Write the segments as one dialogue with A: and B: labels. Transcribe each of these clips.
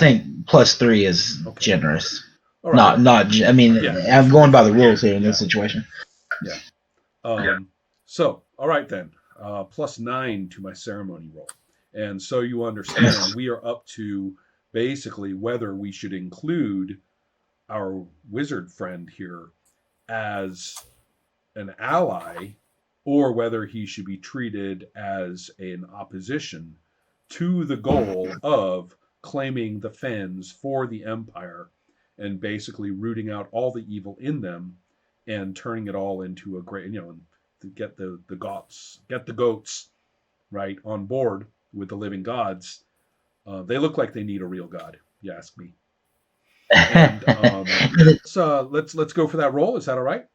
A: think +3 is generous.
B: All right.
A: Not. I mean, I'm going by the rules here in this situation.
B: Yeah. So, all right then. +9 to my ceremony roll, and so you understand we are up to basically whether we should include our wizard friend here as an ally, or whether he should be treated as an opposition to the goal of claiming the fens for the empire and basically rooting out all the evil in them and turning it all into a great, to get the goats right on board with the living gods. They look like they need a real god, you ask me. And so let's go for that roll. Is that all right?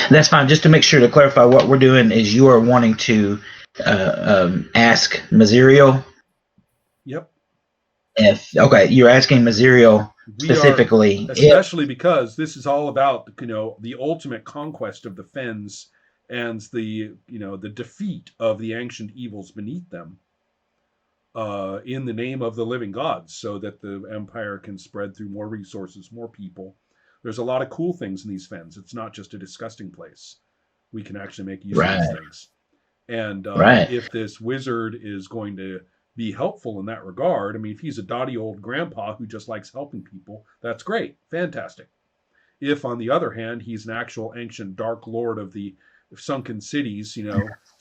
A: That's fine. Just to make sure to clarify, what we're doing is you are wanting to ask Maziriel.
B: Yep.
A: You're asking Maziriel specifically,
B: especially because this is all about the ultimate conquest of the fens and the defeat of the ancient evils beneath them in the name of the living gods, so that the empire can spread through more resources, more people. There's a lot of cool things in these fens. It's not just a disgusting place. We can actually make use of these things. And if this wizard is going to be helpful in that regard, I mean, if he's a dotty old grandpa who just likes helping people, that's great. Fantastic. If, on the other hand, he's an actual ancient dark lord of the sunken cities,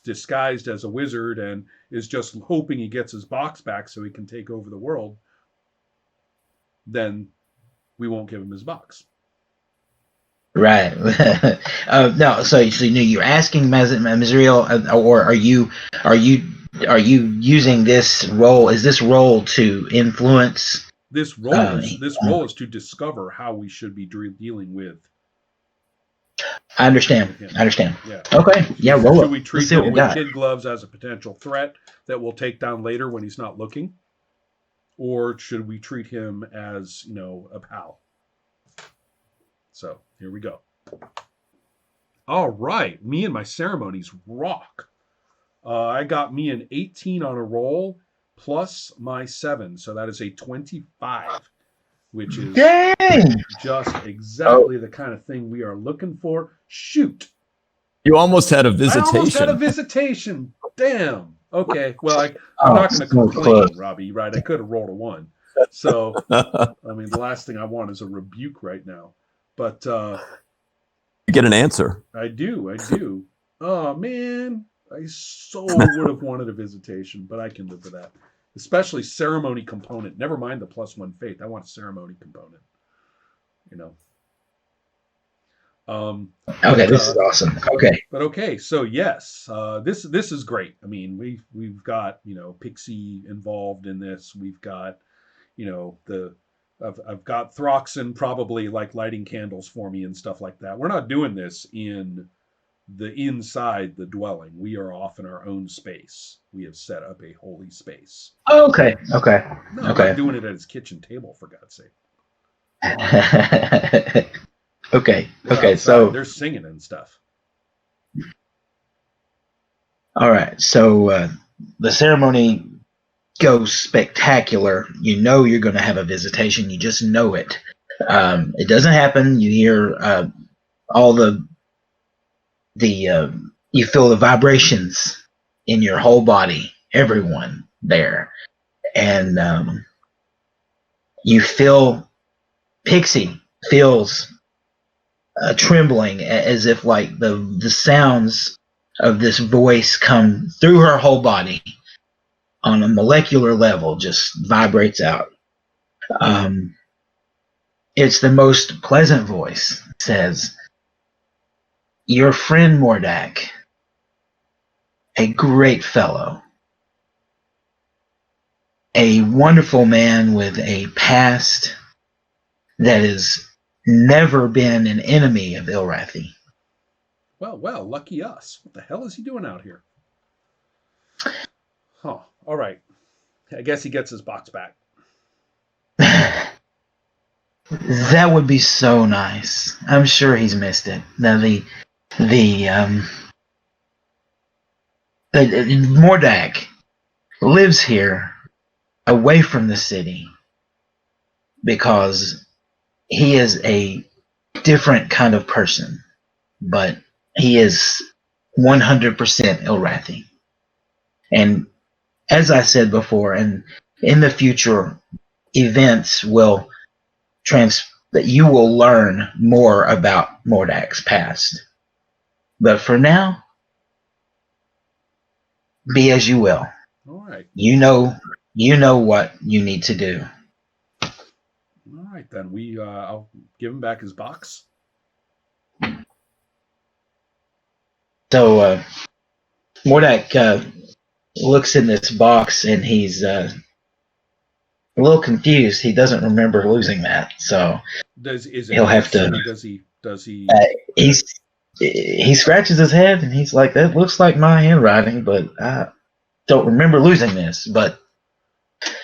B: disguised as a wizard and is just hoping he gets his box back so he can take over the world, then we won't give him his box.
A: Right. No. So you're asking Maziriel, or are you using this role? Is this role to influence?
B: This role is to discover how we should be dealing with.
A: I understand.
B: Yeah.
A: Okay. Yeah. Roll
B: Should we treat him with kid gloves as a potential threat that we'll take down later when he's not looking, or should we treat him as a pal? So here we go. All right, me and my ceremonies rock. I got me an 18 on a roll plus my 7, so that is a 25, which is just exactly the kind of thing we are looking for. Shoot.
C: You almost had a visitation.
B: I almost had a visitation. Damn. Okay, well, I'm not going to complain, Robbie, right? I could have rolled a 1. So, I mean, the last thing I want is a rebuke right now. But
C: you get an answer.
B: I do. Oh, man. I so would have wanted a visitation, but I can live with that. Especially ceremony component. Never mind the +1 faith. I want a ceremony component.
A: Okay, this is awesome. Okay.
B: But okay, so yes, this is great. I mean, we've got Pixie involved in this. We've got I've got Throxon probably like lighting candles for me and stuff like that. We're not doing this inside the dwelling. We are off in our own space. We have set up a holy space.
A: Okay.
B: No, I'm not doing it at his kitchen table, for God's sake.
A: Okay.
B: So they're singing and stuff.
A: All right. So the ceremony goes spectacular. You're going to have a visitation. You just know it. It doesn't happen. You hear all the you feel the vibrations in your whole body, everyone there, and you feel Pixie feels trembling, as if like the sounds of this voice come through her whole body on a molecular level, just vibrates out. It's the most pleasant voice. It says, "Your friend Mordak, a great fellow, a wonderful man with a past that has never been an enemy of Ilrathi."
B: Well, lucky us. What the hell is he doing out here? Huh. All right. I guess he gets his box back.
A: That would be so nice. I'm sure he's missed it. Now the Mordak lives here, away from the city. because he is a different kind of person, but he is 100% Ilrathi. And as I said before, and in the future, events will that you will learn more about Mordak's past. But for now, be as you will.
B: All right.
A: You know what you need to do.
B: All right, then. I'll give him back his box.
A: So Mordak looks in this box and he's a little confused. He doesn't remember losing that, so he'll have to.
B: Does he?
A: He scratches his head and he's like, "That looks like my handwriting, but I don't remember losing this." But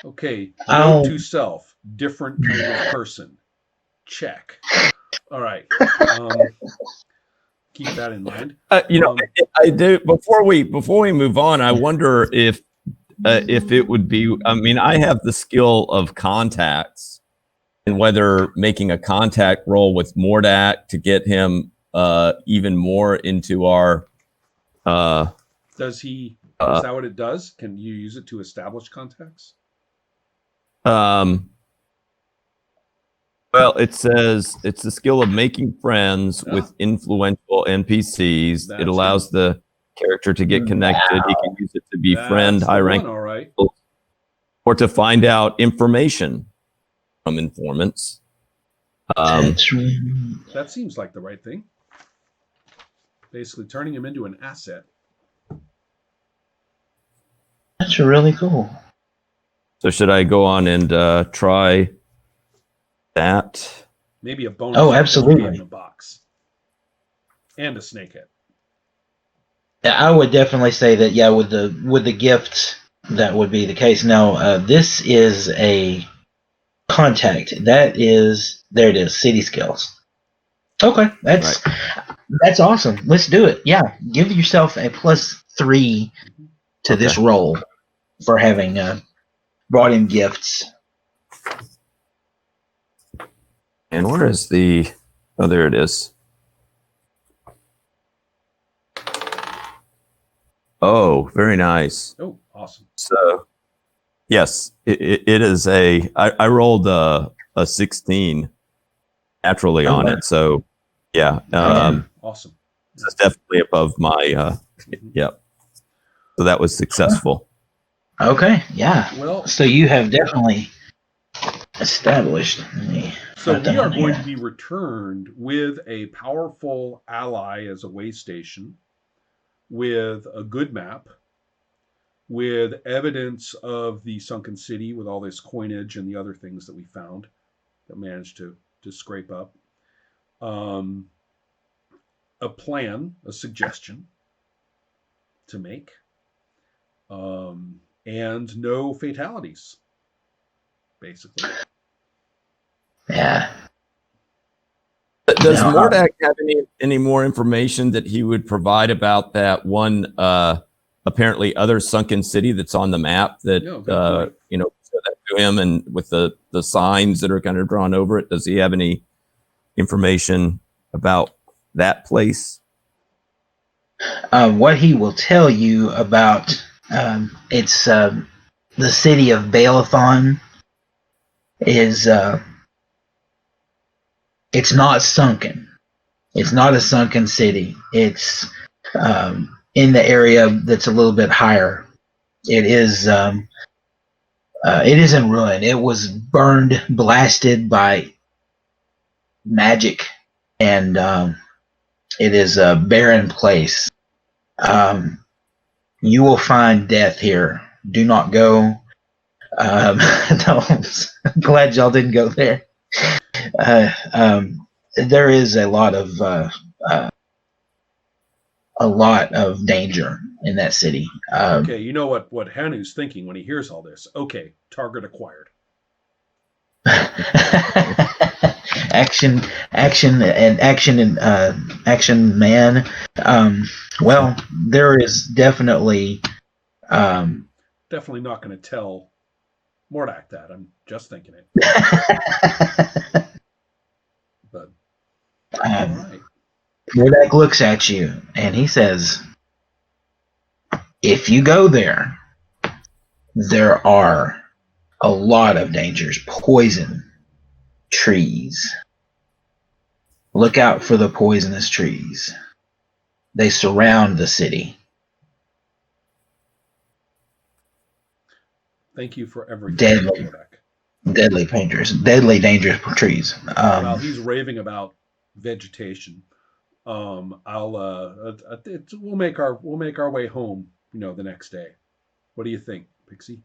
B: okay, note to self: different kind of person. Check. All right. Keep that in mind.
C: I do. Before we move on, I wonder if it would be. I mean, I have the skill of contacts, and whether making a contact roll with Mordak to get him even more into our.
B: Does he? Is that what it does? Can you use it to establish contacts?
C: Well, it says it's the skill of making friends with influential NPCs. It allows the character to get connected. He can use it to befriend high rank,
B: all right,
C: or to find out information from informants.
B: That seems like the right thing. Basically, turning him into an asset.
A: That's really cool.
C: So, should I go on and try that?
B: Maybe a bonus.
A: Oh, absolutely.
B: In a box. And a snakehead.
A: I would definitely say that, yeah, with the gifts, that would be the case. Now, this is a contact. There it is, city skills. Okay, that's awesome. Let's do it. Yeah, give yourself a +3 to this roll for having brought in gifts.
C: And where is the... Oh, there it is. Oh, very nice.
B: Oh, awesome.
C: So, yes, it is a... I rolled a 16 naturally on it. So, yeah.
B: Awesome.
C: It's definitely above my... Yep. So that was successful.
A: Okay, yeah.
B: Well,
A: so you have definitely established.
B: So we are going to be returned with a powerful ally as a way station, with a good map, with evidence of the sunken city, with all this coinage and the other things that we found that managed to scrape up. A plan, a suggestion to make, and no fatalities, basically.
A: Yeah.
C: Does Mordak have any more information that he would provide about that one apparently other sunken city that's on the map that so that to him, and with the signs that are kind of drawn over it? Does he have any information about that place?
A: What he will tell you about it's the city of Balathon is it's not sunken. It's not a sunken city. It's in the area that's a little bit higher. It is in ruin. It was burned, blasted by magic, and it is a barren place. You will find death here. Do not go. I'm glad y'all didn't go there. There is a lot of danger in that city.
B: Okay, you know what Hanu's thinking when he hears all this. Okay, target acquired.
A: Action, man. Well, there is definitely
B: definitely not going to tell Mordak that. I'm just thinking it. But all right.
A: Mordak looks at you and he says, if you go there, there are a lot of dangers. Poison trees. Look out for the poisonous trees. They surround the city.
B: Thank you for everything.
A: Deadly. Deadly dangerous trees.
B: While he's raving about vegetation, we'll make our way home, the next day. What do you think, Pixie?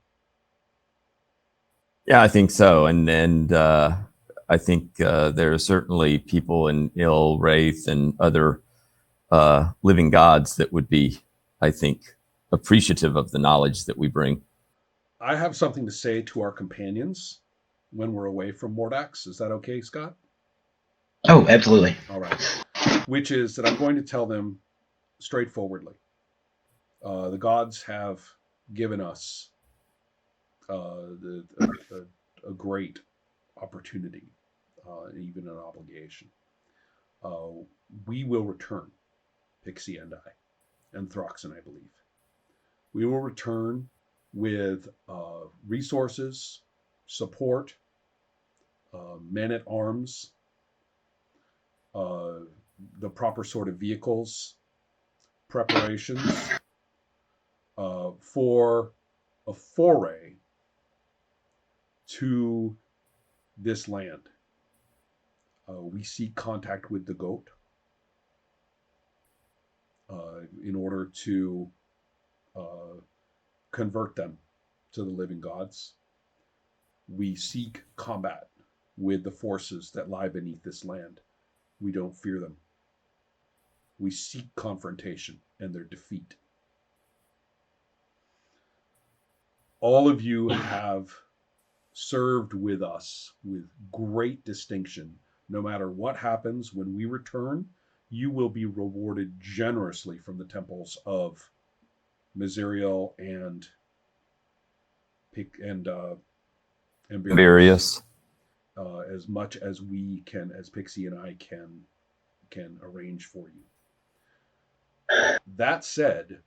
C: Yeah, I think so. And I think there are certainly people in Il Wraith and other living gods that would be, I think, appreciative of the knowledge that we bring.
B: I have something to say to our companions when we're away from Mordax. Is that okay, Scott?
A: Oh, absolutely.
B: All right. Which is that I'm going to tell them straightforwardly. The gods have given us a great opportunity, even an obligation. We will return, Pixie and I, and Throxan, I believe. We will return with resources, support, men at arms, the proper sort of vehicles, preparations for a foray to this land. We seek contact with the goat in order to convert them to the living gods. We seek combat with the forces that lie beneath this land. We don't fear them. We seek confrontation and their defeat. All of you have served with us with great distinction. No matter what happens when we return, you will be rewarded generously from the temples of Miserial and
C: Various.
B: As much as we can, as Pixie and I can arrange for you. That said,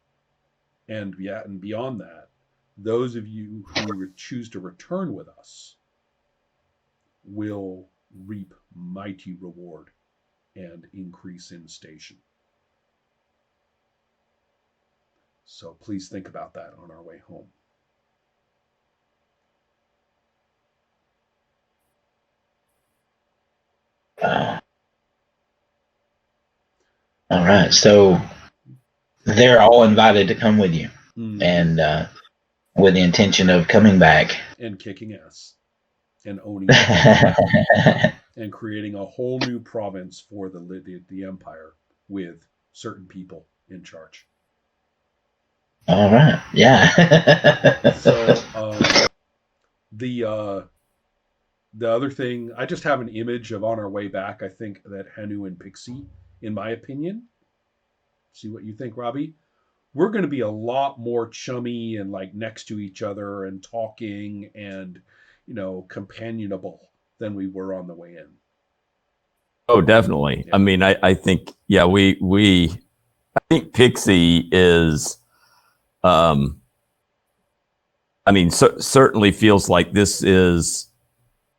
B: and beyond that, those of you who choose to return with us will reap mighty reward and increase in station. So please think about that on our way home.
A: All right, so they're all invited to come with you, and with the intention of coming back
B: and kicking ass and owning and creating a whole new province for the empire with certain people in charge.
A: All right, yeah.
B: So the other thing, I just have an image of on our way back. I think that Hanu and Pixie, in my opinion, see what you think, Robbie. We're going to be a lot more chummy and like next to each other and talking and, companionable than we were on the way in.
C: Oh, definitely. Yeah. I mean, I think, yeah, I think Pixie is, certainly feels like this is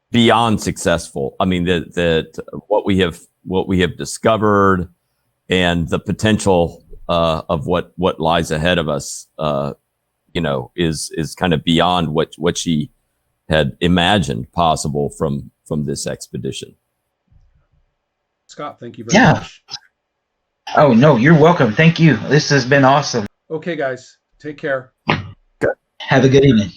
C: beyond successful. I mean, that what we have discovered and the potential of what lies ahead of us, is kind of beyond what she had imagined possible from this expedition.
B: Scott, thank you very much.
A: Oh, no, you're welcome. Thank you. This has been awesome.
B: Okay, guys, take care.
A: Have a good evening.